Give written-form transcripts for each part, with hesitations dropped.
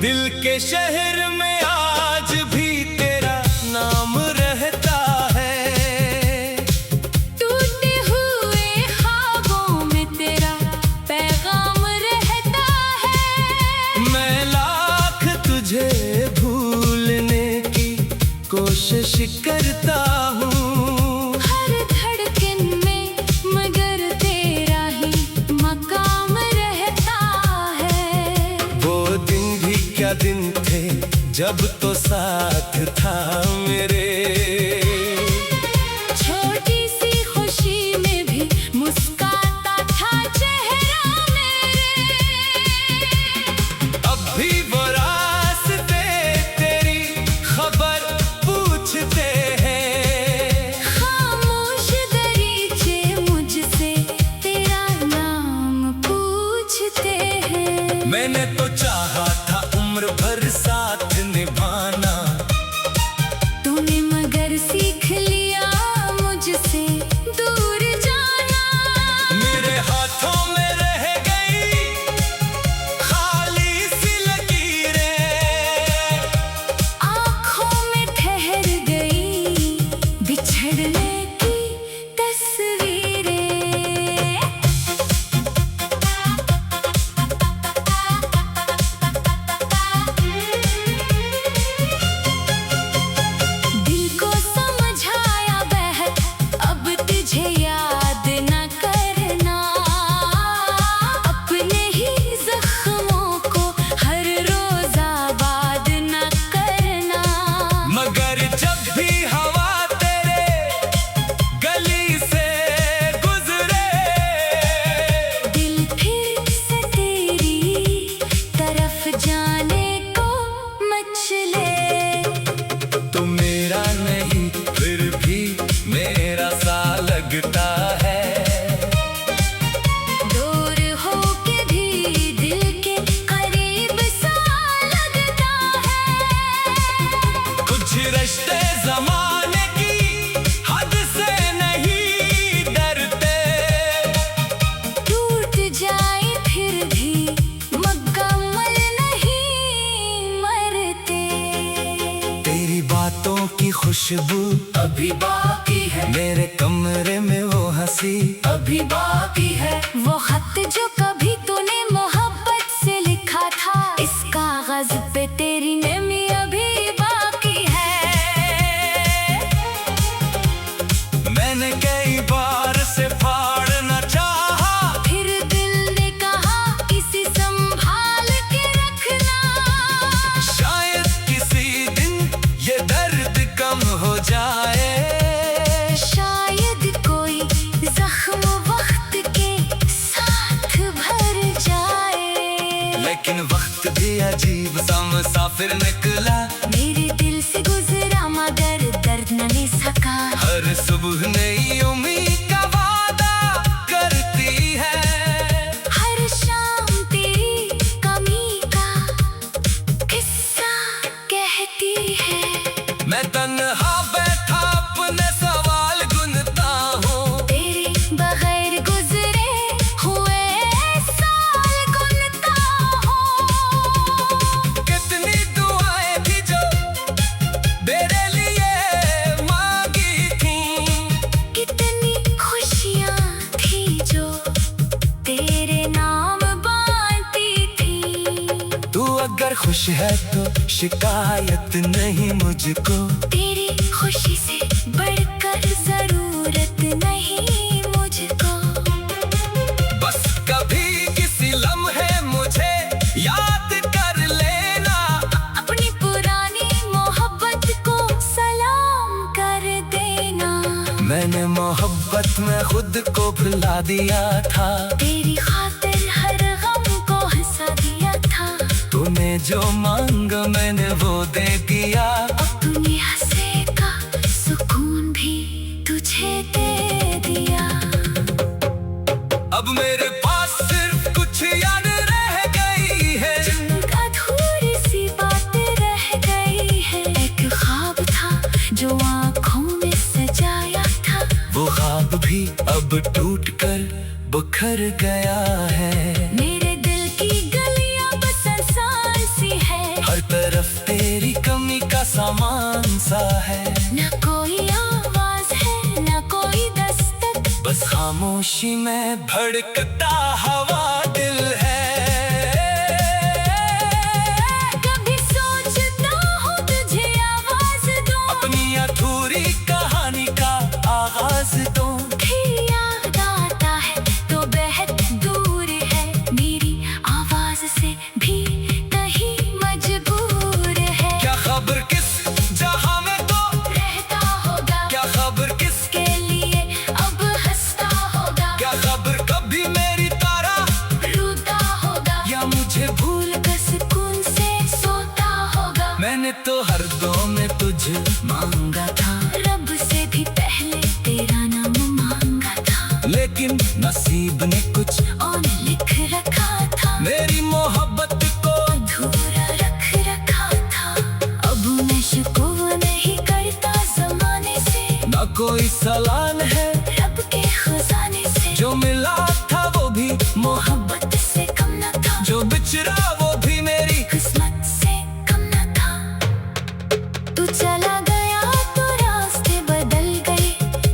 दिल के शहर में आज भी तेरा नाम रहता है। टूटे हुए ख्वाबों में तेरा पैगाम रहता है। मैं लाख तुझे भूलने की कोशिश करता हूँ, हर धड़कन में मगर तेरा ही मकाम रहता है। वो दिन भी क्या दिन थे जब तो साथ था मेरे। छोटी सी खुशी में भी मुस्कुराता था चेहरा मेरे। अब भी वो रास्ते तेरी खबर पूछते हैं। खामोश दरीचे मुझसे तेरा नाम पूछते हैं। मैंने तो चाहा था उम्र भर साथ निभाना, तूने मगर सीख लिया मुझसे दूर जाना। मेरे हाथों में रह गई खाली सी लकीरें। आँखों में ठहर गई बिछड़ने की तस्वीरें। दिल को समझाया बह अब तुझे याद न करना। अपने ही जख्मों को हर रोज आबाद न करना। मगर जब भी हवा तेरे गली से गुजरे, दिल फिर से तेरी तरफ जाने को मचले। तो मेरा नहीं फिर भी मेरा सा लगता है। दूर हो के भी दिल के करीब सा लगता है। कुछ रिश्ते जमाने की हद से नहीं डरते। टूट जाए फिर भी मुकम्मल नहीं मरते। तेरी बातों की खुशबू अभी बाकी है, मेरे कमरे में वो हंसी अभी बाकी है। वो खत जो कभी तूने मोहब्बत से लिखा था, इस कागज पे तेरी नेमी अभी बाकी है। मैंने कई बार से फाड़ना चाहा, फिर दिल ने कहा इसे संभाल के रखना। शायद किसी दिन ये दर्द कम हो जाए। शायद कोई जख्म वक्त के साथ भर जाए। लेकिन वक्त भी अजीब सा मुसाफिर निकला, मेरे दिल से गुजरा मगर दर्द न ले सका। हर सुबह नई उम्मीद का वादा करती है। हर शाम तेरी कमी का किस्सा कहती है। मैं तन्हा बैठा अपने सवाल गुनता हूँ, तेरे बगैर गुजरे हुए साल गुनता हूँ। कितनी दुआएं थी जो मेरे लिए मांगी थी। कितनी खुशियाँ थी जो तेरे नाम बांटी थी। तू अगर खुश है तो शिकायत नहीं मुझको। तेरी खुशी से बढ़कर जरूरत नहीं मुझको। बस कभी किसी लम्हे मुझे याद कर लेना, अपनी पुरानी मोहब्बत को सलाम कर देना। मैंने मोहब्बत में खुद को भुला दिया था। तेरी खातिर हर गम को हंसा दिया था। तूने जो मांगा मैंने वो दे दिया। अपनी हंसे का सुकून भी तुझे दे दिया। अब मेरे पास सिर्फ कुछ याद रह गई है। अधूरी सी बात रह गई है। एक ख्वाब था जो आँखों में सजाया था। वो ख्वाब भी अब टूट कर बिखर गया है। मेरे दिल की गलियां बस इंसान सी है। सा है, न कोई आवाज है न कोई दस्तक, बस खामोशी में भड़कता हवा दिल है। कभी सोचता हूँ तुझे आवाज दूं, अपनी अधूरी कहानी का आगाज दूं। फिर याद आता है तो बेहद दूर है, मेरी आवाज से भी कहीं मजबूर है। क्या खबर किस जहां में तो रहता होगा, क्या खबर किस, के लिए अब हंसता होगा, क्या खबर कभी मेरी तारा रोता होगा, या मुझे भूल कर सुकून से सोता होगा। मैंने तो हर दो में तुझे मांगा था, रब से भी पहले तेरा नाम मांगा था, लेकिन नसीब ने कुछ और लिख रखा था, मेरी मोहब्बत को अधूरा रख रखा था। अब मैं शिकवा नहीं करता जमाने से, न कोई सलान है, रब के खजाने से। जो मिला था वो भी मोहब्बत से कम न था, जो बिछड़ा वो भी मेरी किस्मत से कम न था। तू चला गया तो रास्ते बदल गए,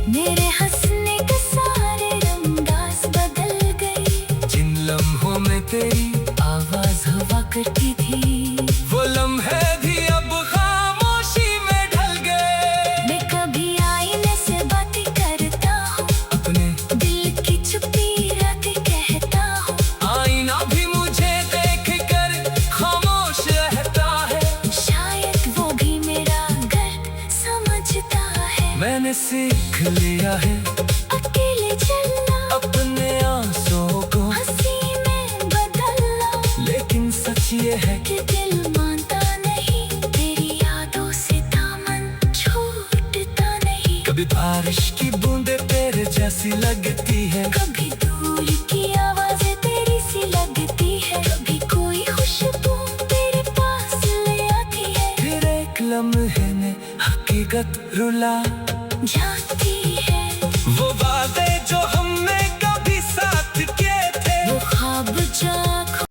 मेरे हंसने के सारे अंदाज बदल गए। जिन लम्हों में तेरी आवाज हुआ करती थी, वो लम्हे भी अब खामोशी में ढल गए। मैं कभी आईने से बातें करता हूँ, अपने दिल की चुप्पी रातें कहता हूँ। आईना भी मुझे देख कर खामोश रहता है, शायद वो भी मेरा दर्द समझता है। मैंने सीख लिया है अकेले चलना, अपने आंसुओं को हंसी में बदलना, लेकिन सच ये है कि दिल मानता नहीं, तेरी यादों से दामन छूटता नहीं। कभी बारिश की बूंदे तेरे जैसी लगती है, कभी दूर की आवाज़ें तेरी सी लगती है, कभी कोई खुशबू तेरे पास ले आती है, फिर एक लम्हे में हकीकत रुला जाती है। वो वादे जो हमने कभी साथ किए थे, वो ख्वाब जाग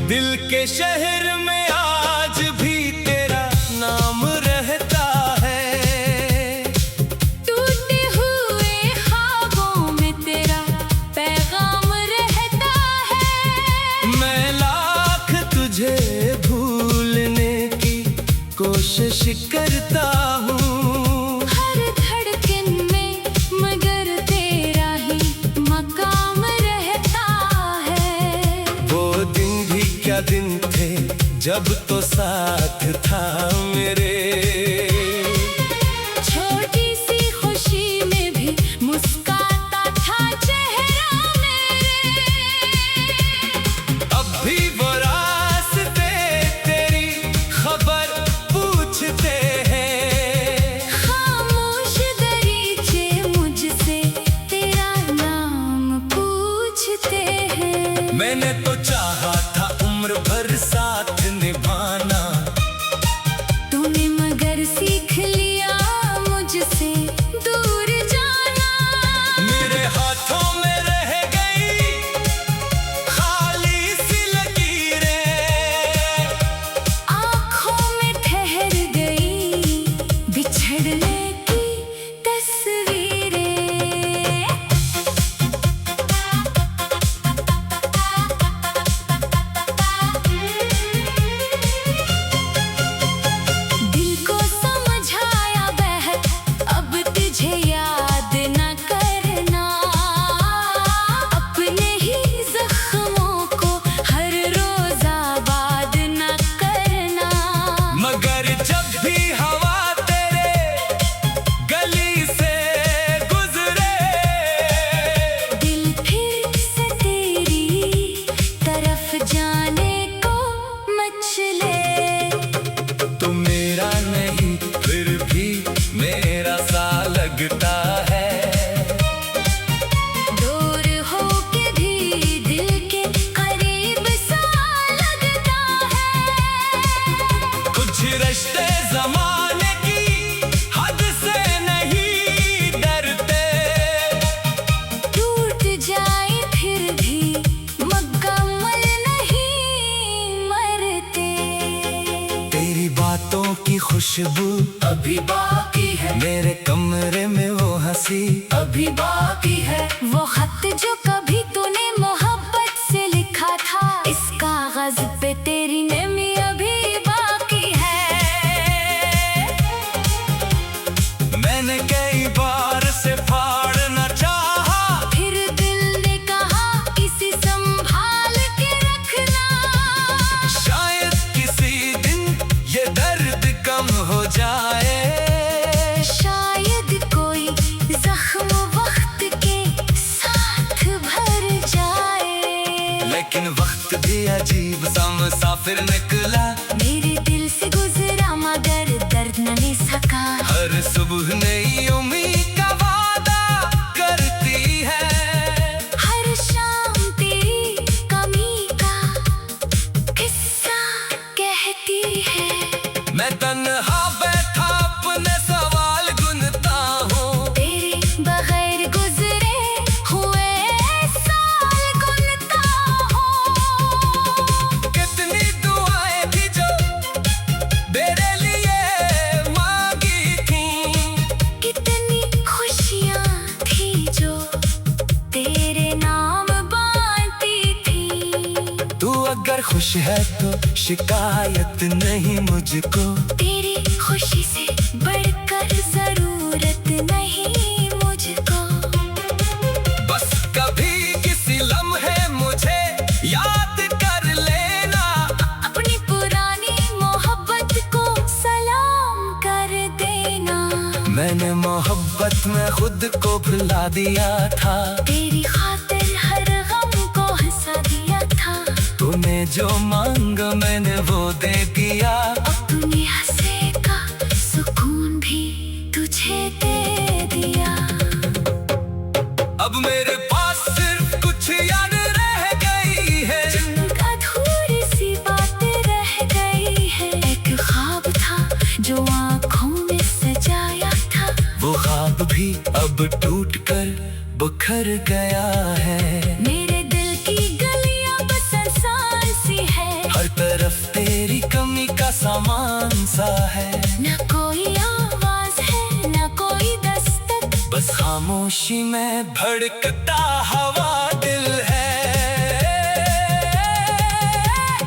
दिल के शहर में आज भी तेरा नाम रहता है। टूटे हुए ख्वाबों में तेरा पैगाम रहता है। मैं लाख तुझे भूलने की कोशिश करता हूँ, हर धड़कन में मगर तेरा ही मकाम रहता है। वो दिन भी क्या दिन थे जब तो साथ था मेरे। छोटी सी खुशी में भी मुस्काता था चेहरा मेरे। अब भी वो रास्ते तेरी खबर पूछते हैं, खामोश दरीचे मुझसे तेरा नाम पूछते हैं। मैंने तो चाहा था उम्र भर साथ निभाना, तूने मगर सीख लिया मुझसे दूर जाना। मेरे हाथों में रह गई खाली सी लकीरें, आँखों में ठहर गई बिछड़ने की तस्वीरें। की खुशबू अभी बाकी है, मेरे कमरे में वो हंसी अभी बाकी है। वो खत जो कभी तूने मोहब्बत से लिखा था, इस कागज पे तेरी नेमी अभी बाकी है। मैंने कई बार से फाड़ना चाहा, फिर दिल ने कहा इसे संभाल के रखना। शायद किसी दिन ये दर्द कम हो जाए, शायद कोई जख्म वक्त के साथ भर जाए। लेकिन वक्त भी अजीब सा मुसाफिर निकला, मेरे दिल से गुजरा मगर दर्द न ले सका। हर सुबह नई उम्मीद का वादा करती है, हर शाम तेरी कमी का किस्सा कहती है। मैं तन्हा बैठा अपने सवाल गुनता हूँ, तेरे बगैर गुजरे हुए साल गुनता हूँ। कितनी दुआएं थी जो मेरे लिए मांगी थी, कितनी खुशियाँ थी जो तेरे नाम बांटती थी। तू अगर खुश है तो शिकायत नहीं मुझको, तेरी खुशी से बढ़कर जरूरत नहीं मुझको। बस कभी किसी लम्हे मुझे याद कर लेना, अपनी पुरानी मोहब्बत को सलाम कर देना। मैंने मोहब्बत में खुद को भुला दिया था, तेरी खातिर हर गम को हंसा दिया था। तूने जो मांगा मैंने वो दे दिया, अपने हंसे का सुकून भी तुझे दे दिया। अब मेरे पास सिर्फ कुछ याद रह गई है, अधूरी सी बात रह गई है। एक ख्वाब था जो आँखों में सजाया था, वो ख्वाब भी अब टूट कर बिखर गया है। मेरे दिल की गलियां बस इंसान सी है। हर तरफ तेरी कमी का सामान सा है, न कोई आवाज है न कोई दस्तक, बस खामोशी में भड़कता हवा दिल है।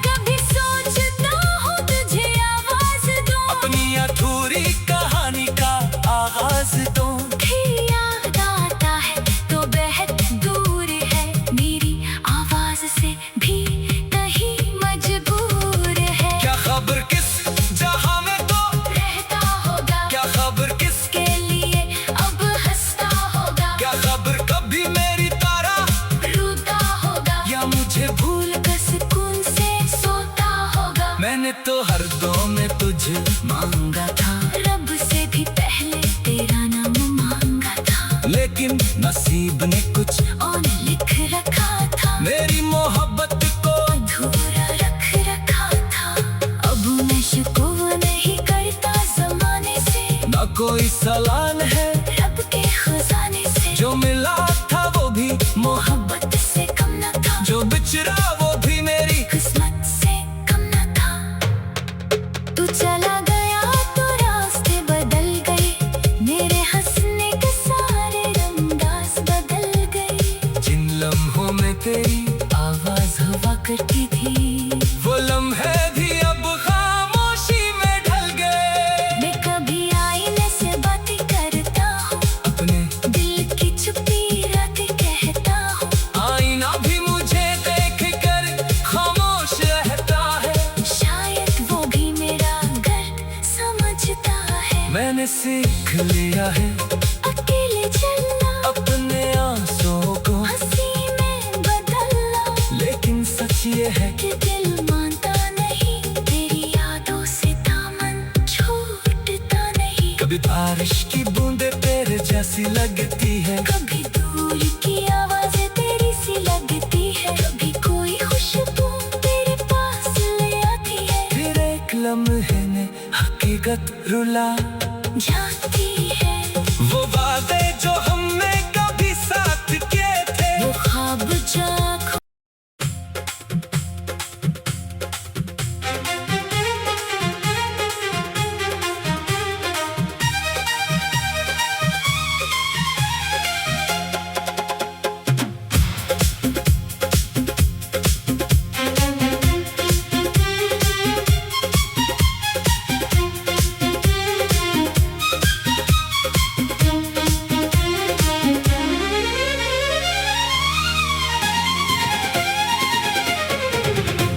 कभी सोचता हूँ तुझे आवाज दूं, अपनी अधूरी कहानी का आगाज दूं, फिर याद आता है तो बेहद दूर है। मेरी आवाज से भी कहीं मजबूर है। क्या खबर किस जहां में तो रहता होगा, क्या खबर किस, के लिए अब हंसता होगा। क्या खबर कभी मेरी तरह रोता होगा या मुझे भूल कर सुकून से सोता होगा। मैंने तो हर दो में तुझे मांगा था, रब से भी पहले तेरा नाम मांगा था। लेकिन नसीब ने कुछ और लिख रखा था, मेरी मोहब्बत को अधूरा रख रखा था। अब मैं शिकवा नहीं करता जमाने से, न कोई सलान है रब के खजाने से। जो मिला था वो भी मोहब्बत से कम न था, जो बिछड़ा वो भी मेरी किस्मत से कम न था। तू चला गया तो रास्ते बदल गए, मेरे हंसने के सारे रंगास बदल गए। जिन लम्हों में तेरी आवाज हुआ करती थी, वो लम्हे भी अब खामोशी में ढल गए। मैं कभी आईने से बातें करता हूँ, अपने दिल की छुपी रातें कहता हूँ। आईना भी मुझे देख कर खामोश रहता है, शायद वो भी मेरा दर्द समझता है। मैंने सीख लिया है अकेले चलना, अपने आंसुओं को हंसी में बदलना। लेकिन सच ये है कि दिल मानता नहीं, तेरी यादों से दामन छूटता नहीं। कभी बारिश की बूंदे तेरे जैसी लगती है, कभी दूर की आवाज़ें तेरी सी लगती है। कभी कोई खुशबू तेरे पास ले आती है, फिर एक लम्हे में हकीकत रुला जाती है। वो वादे जो हमने कभी साथ किए थे, वो ख्वाब जो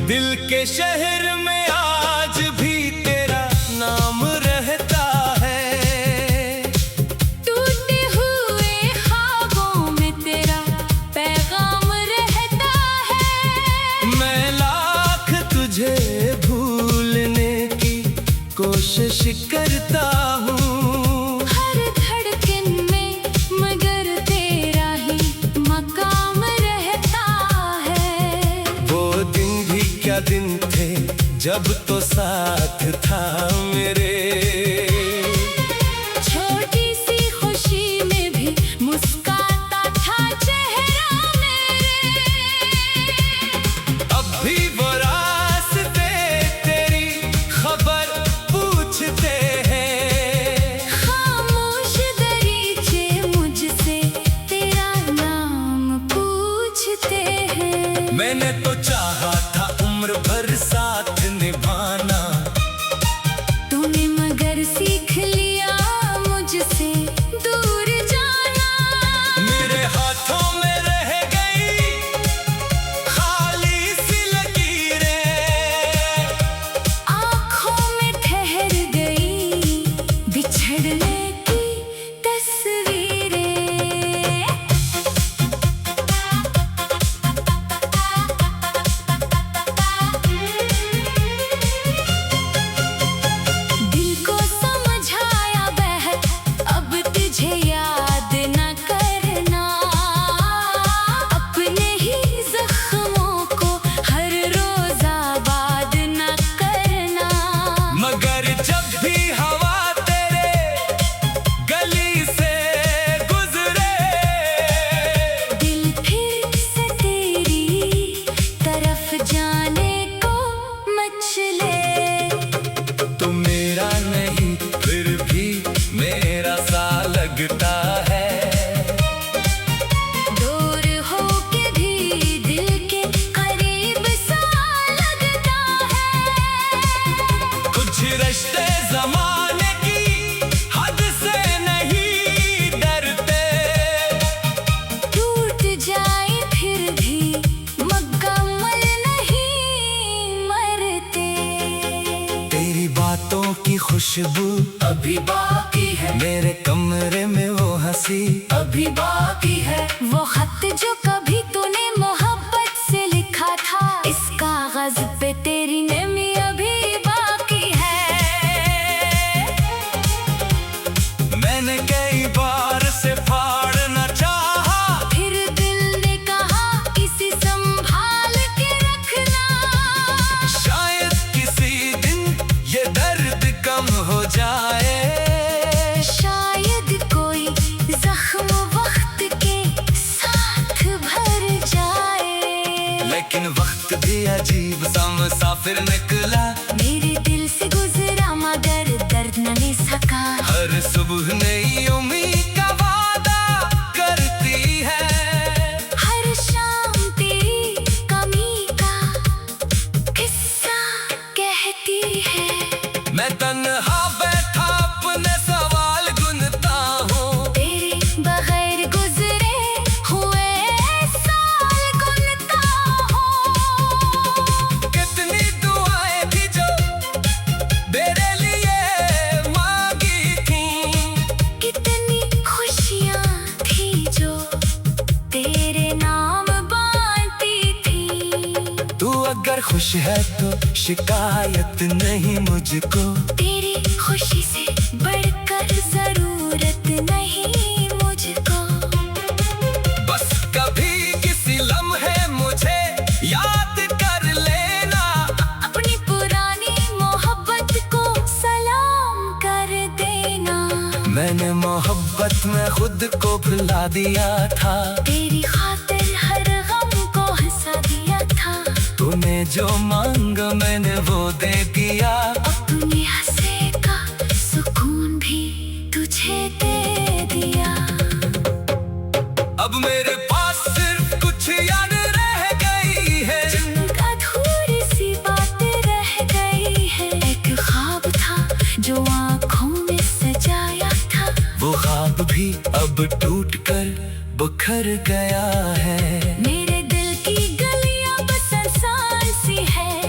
दिल के शहर में आज भी तेरा नाम रहता है। टूटे हुए ख्वाबों में तेरा पैगाम रहता है। मैं लाख तुझे भूलने की कोशिश करता हूँ, हर धड़कन में मगर तेरा ही मकाम रहता है। वो दिन भी क्या दिन थे जब तो साथ था मेरे। छोटी सी खुशी में भी मुस्काता था चेहरा मेरे। अब भी वो रास्ते तेरी खबर पूछते हैं। खामोश दरीचे मुझसे तेरा नाम पूछते हैं। मैंने तो चाहा था उम्र भर साथ निभाना, तूने मगर सीख लिया मुझसे दूर जाना। मेरे हाथों में रह गई खाली सी लकीरें, आँखों में ठहर गई बिछड़ने की तस्वीरें। दिल को समझाया बहर अब तुझे याद न करना, अपने ही जख्मों को हर रोज आबाद न करना। मगर जब भी हवा तेरे गली से गुजरे, दिल फिर से तेरी तरफ जाने को मचले। तू मेरा नहीं फिर भी मेरा सा लगता है। दूर हो के भी दिल के करीब सा लगता है। कुछ रिश्ते जमाने की हद से नहीं डरते, टूट जाए फिर भी मुकम्मल नहीं मरते। तेरी बातों की खुशबू अभी बाकी है, मेरे कमरे में वो हंसी अभी बाकी है। वो खत जो कभी तूने मोहब्बत से लिखा था, इस कागज पे तेरी नमी अभी बाकी है। मैंने कई बार से फाड़ना चाहा, फिर दिल ने कहा इसे संभाल के रखना। शायद किसी दिन ये दर्द कम हो जाए। शायद कोई जख्म वक्त के साथ भर जाए। लेकिन वक्त भी अजीब सा मुसाफिर निकला, मेरे दिल से गुजरा मगर दर्द न ले सका। हर सुबह नई उम्मीद का वादा करती है। हर शाम तेरी कमी का किस्सा कहती है। मैं तन्हा बैठा अपने सवाल गुनता हूँ, तेरे बगैर गुजरे हुए साल गुनता हूँ। कितनी दुआएं थी जो मेरे लिए मांगी थी, कितनी खुशियाँ थी जो तेरे नाम बांटती थी। तू अगर खुश है तो शिकायत नहीं मुझको। तेरी खुशी से बढ़कर जरूरत नहीं मुझको। बस कभी किसी लम्हे मुझे याद कर लेना, अपनी पुरानी मोहब्बत को सलाम कर देना। मैंने मोहब्बत में खुद को भुला दिया था। तेरी खातिर हर गम को हंसा दिया था। तूने जो मांगा मैंने वो दे दिया। अपने हंसे का सुकून भी तुझे दे दिया। अब मेरे पास सिर्फ कुछ याद रह गई है, अधूरी सी बात रह गई है। एक ख्वाब था जो आँखों में सजाया था, वो ख्वाब भी अब टूट कर बिखर गया है। मेरे दिल की गलियां बस इंसान सी है।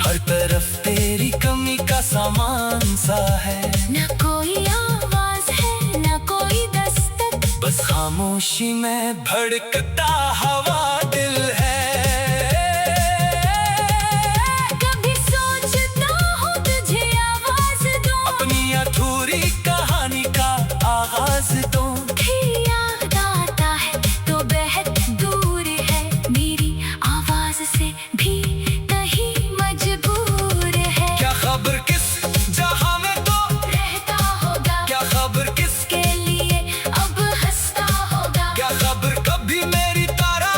का सामान सा है। न कोई आवाज है न कोई दस्तक, बस खामोशी में भड़कता हवा दिल है। कभी सोचता हूँ तुझे आवाज दूं, अपनी अधूरी कहानी का आगाज दूं। फिर याद आता है तो बेहद दूर है, मेरी आवाज से भी कहीं मजबूर है। क्या खबर किस जहां में तो रहता होगा, क्या खबर किस के लिए अब हंसता होगा, क्या खबर कभी मेरी तरह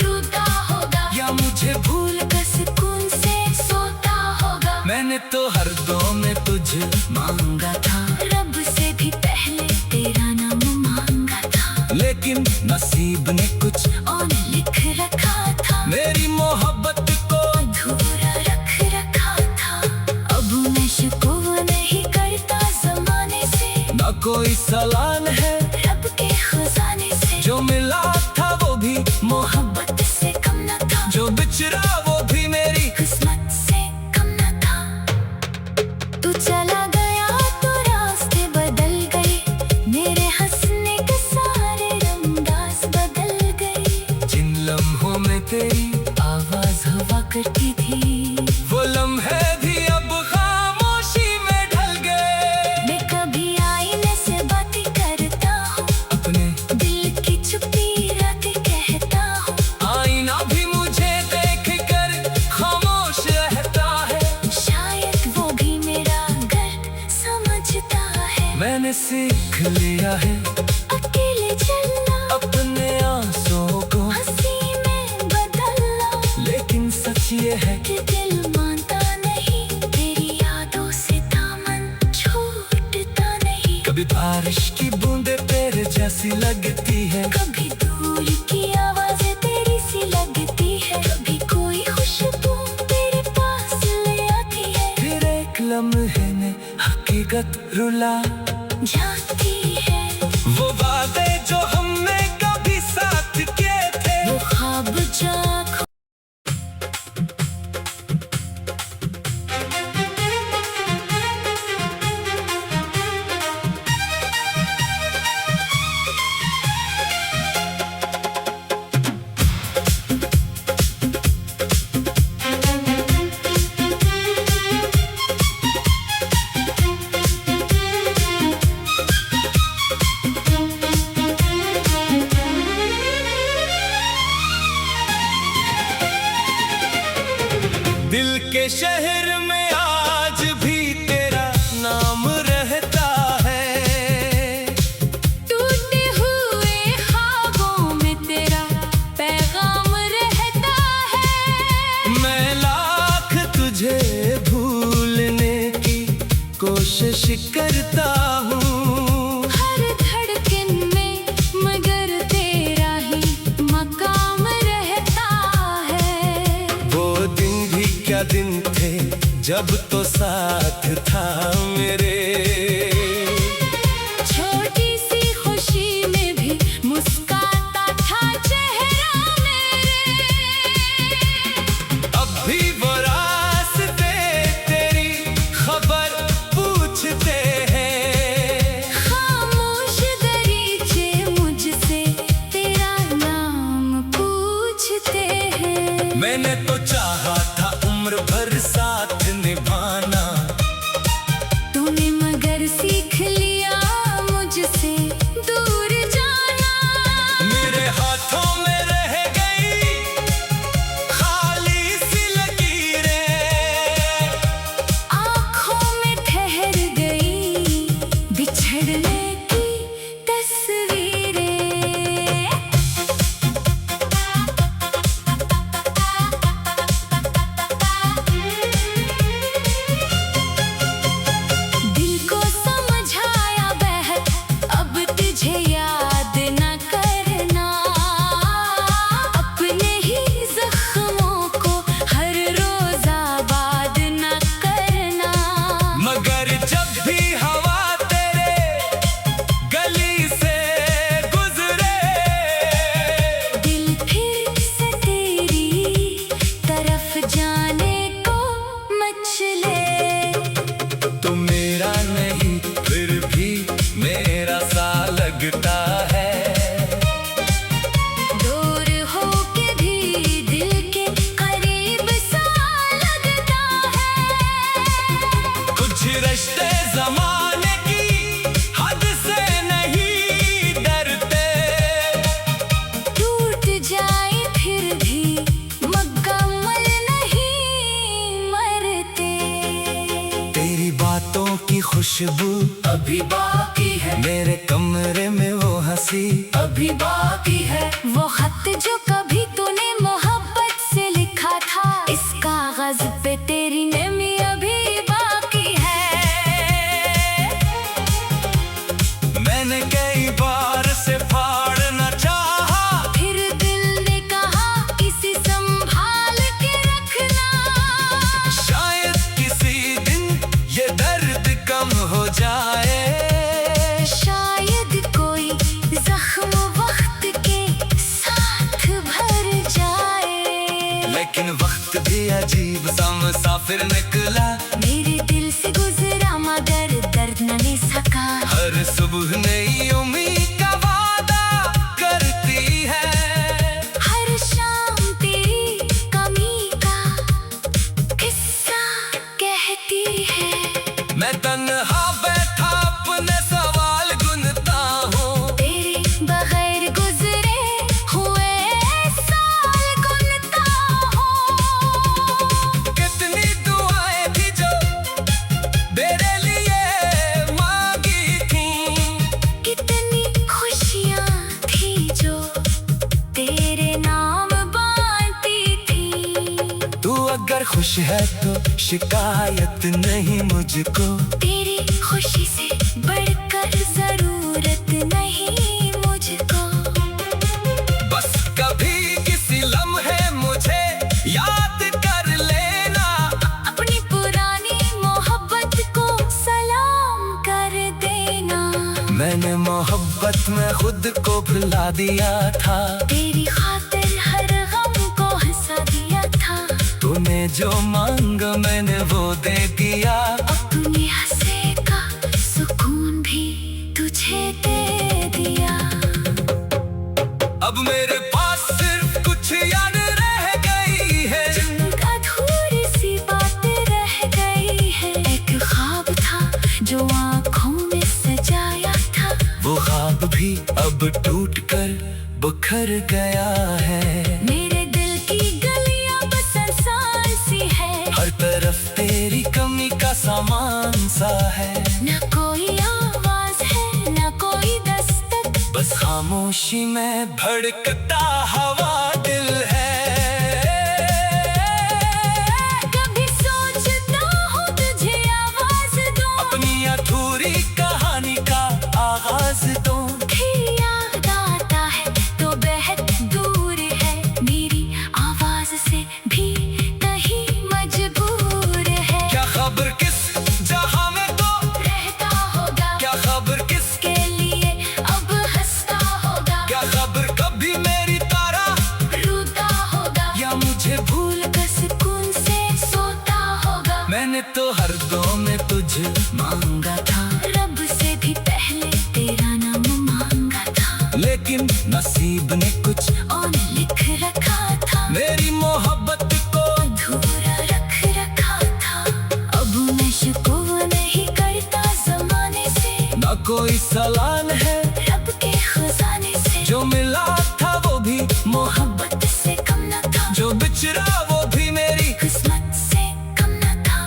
रोता होगा, या मुझे भूल कर सुकून से सोता होगा। मैंने तो हर दो में तुझे मांगा था, रब से भी पहले तेरा नाम मांगा था, लेकिन नसीब ने कुछ और लिख रखा था, मेरी मोहब्बत को अधूरा रख रखा था। अब मैं शिकवा नहीं करता जमाने से, न कोई सलान है रब के खजाने से। जो मिला था वो भी मोहब्बत से कम न था, जो बिछड़ा वो भी मेरी किस्मत से कम न था। तू चला गया तो रास्ते बदल गए, मेरे हंसने के सारे रंगास बदल गए। जिन लम्हों में तेरी आवाज हवा करती थी, वो लम्हे भी अब खामोशी में ढल गए। मैं कभी आईने से बातें करता हूँ, अपने दिल की चुप्पी रातें कहता हूँ। आईना भी मुझे देख कर खामोश रहता है। शायद वो भी मेरा दर्द समझता है। मैंने सीख लिया है अकेले चलना, अपने आंसुओं को हंसी में बदलना, लेकिन सच ये है कि दिल मानता नहीं, तेरी यादों से दामन छूटता नहीं। कभी बारिश की बूंदे तेरे जैसी लगती है, कभी दूर की आवाज़ें तेरी सी लगती है, कभी कोई खुशबू तेरे पास ले आती है। फिर एक लम्हे में हकीकत रुला जाती है वो वादे जो हमने कभी साथ किए थे। वो ख्वाब जाग। दिल के शहर में आज भी तेरा नाम रहता है। टूटे हुए ख्वाबों में तेरा पैगाम रहता है। मैं लाख तुझे भूलने की कोशिश करता हूँ, हर धड़कन में मगर तेरा ही मकाम रहता है। वो दिन भी क्या दिन थे जब तो साथ था मेरे। छोटी सी खुशी में भी मुस्काता था चेहरा मेरे। अब भी वो रास्ते तेरी खबर पूछते हैं। खामोश दरीचे मुझसे तेरा नाम पूछते हैं। मैंने तो चाहा था उम्र भर साथ निभाना, तूने मगर ज़माने की हद से नहीं डरते। टूट जाए फिर भी मुकम्मल नहीं मरते। तेरी बातों की खुशबू अभी बाकी है, मेरे कमरे में वो हंसी अभी बाकी है। वो खत जो कभी तूने मोहब्बत से लिखा था, इस कागज पे तेरी नेमी अभी बाकी है। मैंने कई बार से फाड़ना चाहा, फिर दिल ने कहा इसे संभाल के रखना। शायद किसी दिन ये दर्द कम हो जाए। शायद कोई जख्म वक्त के साथ भर जाए। लेकिन वक्त भी अजीब सा मुसाफिर निकला, मेरे दिल से गुजरा मगर दर्द न ले सका। हर सुबह नई उम्मीद का वादा करती है। हर शाम तेरी कमी का किस्सा कहती है। मैं तन्हा बैठा अपने सवाल गुनता हूँ, तेरे बगैर गुजरे हुए साल गुनता हूँ। कितनी दुआएं थी जो मेरे लिए मांगी थी, कितनी खुशियाँ थी जो तेरे नाम बांटी थी। तू अगर खुश है तो शिकायत नहीं मुझको। तेरी खुशी से बढ़कर जरूरत नहीं मुझको। बस कभी किसी लम्हे मुझे याद कर लेना, अपनी पुरानी मोहब्बत को सलाम कर देना। मैंने मोहब्बत में खुद को भुला दिया था। तेरी खातिर हर गम को हंसा दिया था। तूने जो मांगा मैंने वो दे दिया। अपनी हंसे का सुकून भी तुझे दे दिया। अब मेरे पास सिर्फ कुछ याद रह गई है, अधूरी सी बात रह गई है। एक ख्वाब था जो आँखों में सजाया था, वो ख्वाब भी अब टूट कर बिखर गया है। मेरे दिल की गलियां बस इंसान सी है। हर तरफ तेरी कमी का सामान सा है। न कोई आवाज है न कोई दस्तक, बस खामोशी में भड़कता हवा दिल है। कभी सोचता हूँ तुझे आवाज दूं, अपनी अधूरी कहानी का आगाज दूं। फिर याद आता है तो बेहद दूर है, मेरी आवाज से भी कहीं मजबूर है। क्या खबर किस जहां में तो रहता होगा, क्या खबर किस, के लिए अब हंसता होगा। क्या खबर कभी मेरी तारा रूठा होगा या मुझे भूल कर सुकून से सोता होगा। मैंने तो हर दो में तुझे मांगा था, रब से भी पहले तेरा नाम मांगा था। लेकिन नसीब ने कुछ और लिख रखा था, मेरी मोहब्बत को अधूरा रख रखा था। अब मैं शिकवा नहीं करता जमाने से, न कोई सलान है। रब के खजाने से जो मिला था वो भी मोहब्बत से कम न था, जो बिछड़ा वो भी मेरी किस्मत से कम न था।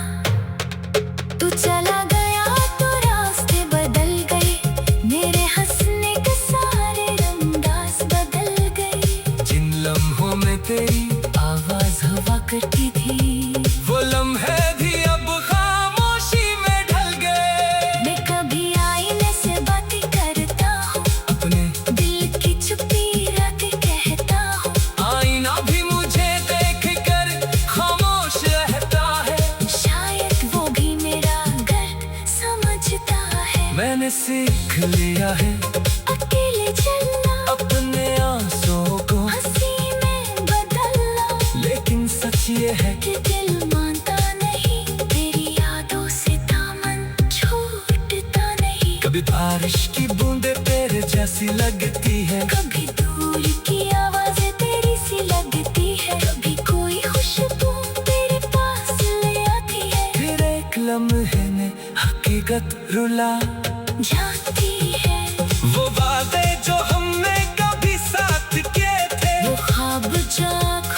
तू चला गया तो रास्ते बदल गए, मेरे हंसने के सारे रंगास बदल गए। जिन लम्हों में तेरी आवाज हवा करती थी, वो लम्हे भी अब खामोशी में ढल गए। मैं कभी आईने से बातें करता हूँ, अपने दिल की चुप्पी रातें कहता हूँ। आईना भी मुझे देख कर खामोश रहता है। शायद वो भी मेरा दर्द समझता है। मैंने सीख लिया है अकेले चलना, अपने आंसुओं को हंसी में बदलना। लेकिन सच ये है कि दिल मानता नहीं, तेरी यादों से दामन छूटता नहीं। कभी बारिश की बूंदे तेरे जैसी लगती है, कभी दूर की आवाज़ें तेरी सी लगती है। कभी कोई खुशबू तेरे पास ले आती है। फिर एक लम्हे में हकीकत हकीकत रुला जाती है। वो वादे जो हमने कभी साथ किए थे, वो ख्वाब जाग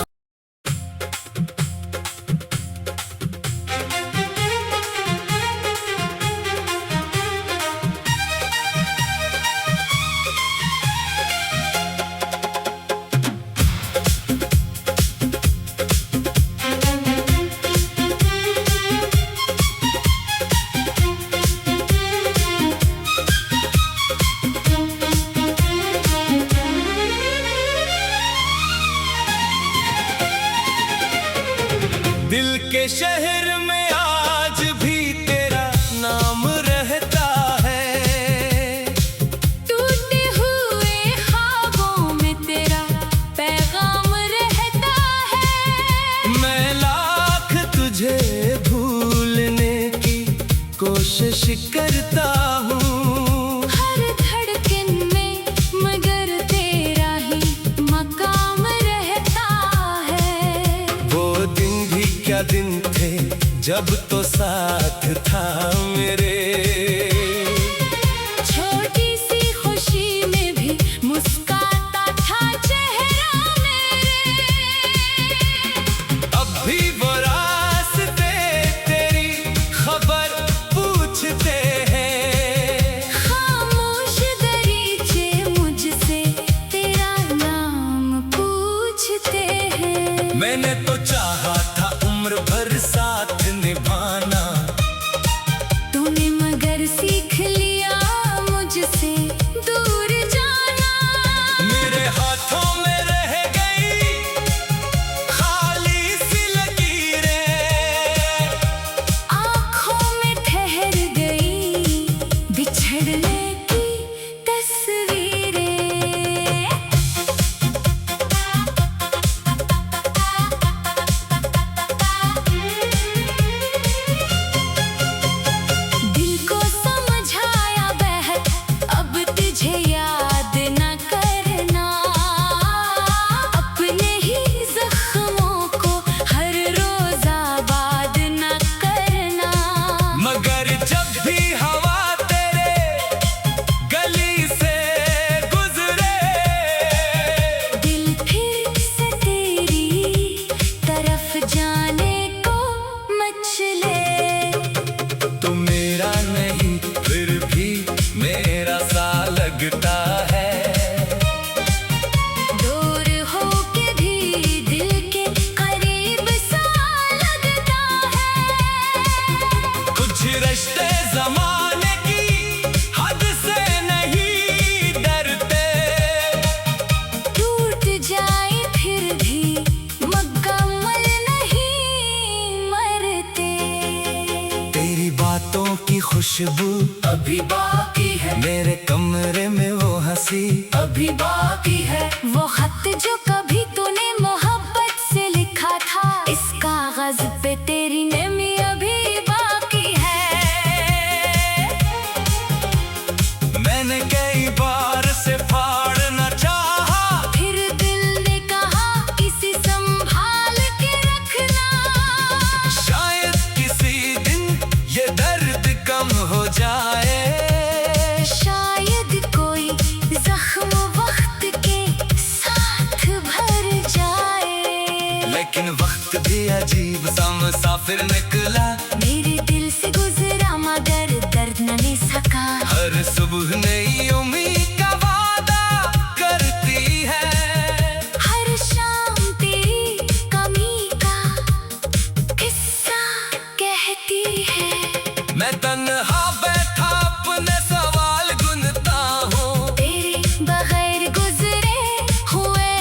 दिल के शहर में आज भी तेरा नाम रहता है। टूटे हुए ख्वाबों में तेरा पैगाम रहता है। मैं लाख तुझे भूलने की कोशिश करता हूँ, हर धड़कन में मगर तेरा ही मकाम रहता है। वो दिन भी क्या दिन थे जब तो साथ था मेरे। छोटी सी खुशी में भी मुस्काता था चेहरा मेरे। अब भी वो रास्ते तेरी खबर पूछते हैं। खामोश दरीचे मुझसे तेरा नाम पूछते हैं। मैंने तो चाहा था उम्र भर साथ निभाना, तूने मगर सीख लिया मुझसे दूर जाना। मेरे हाथों में रह गई खाली सी लकीरें, आँखों में ठहर गई बिछड़ने की तस्वीरें। दिल को समझाया बहक अब तुझे याद न करना। अपने ही जख्मों को हर रोज आबाद न करना। मगर जब भी हवा तेरे गली से गुजरे, दिल फिर से तेरी तरफ जाने को मचले। तो मेरा नहीं फिर भी मेरा सा लगता है। दूर हो के भी दिल के करीब सा लगता है। कुछ रिश्ते जमाने की हद से नहीं डरते, टूट जाए फिर भी मुकम्मल नहीं मरते। तेरी बातों की खुशबू अभी बाकी है, मेरे कमरे में वो हंसी अभी बाकी है। वो खत जो कभी तूने मोहब्बत से लिखा था, इस कागज पे तेरी नमी अभी बाकी है। मैंने कई बार से फाड़ना चाहा, फिर दिल ने कहा इसे संभाल के रखना। शायद किसी दिन ये दर्द कम हो जाए। शायद कोई जख्म वक्त के साथ भर जाए। लेकिन वक्त भी अजीब सा मुसाफिर निकला, मेरे दिल से गुजरा मगर दर्द न ले सका। हर सुबह नई उम्मीद का वादा करती है। हर शाम तेरी कमी का किस्सा कहती है। मैं तन्हा बैठा अपने सवाल गुनता हूँ, तेरे बगैर गुजरे हुए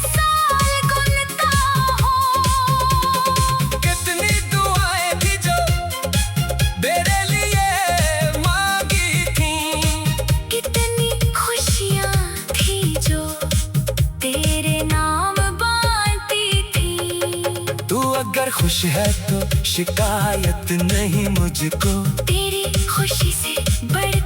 साल गुनता हूँ। कितनी दुआएं थी जो मेरे लिए मांगी थी, कितनी खुशियाँ थी जो तेरे नाम बांटती थी। तू अगर खुश है तो शिकायत नहीं मुझको, तेरी खुशी से बढ़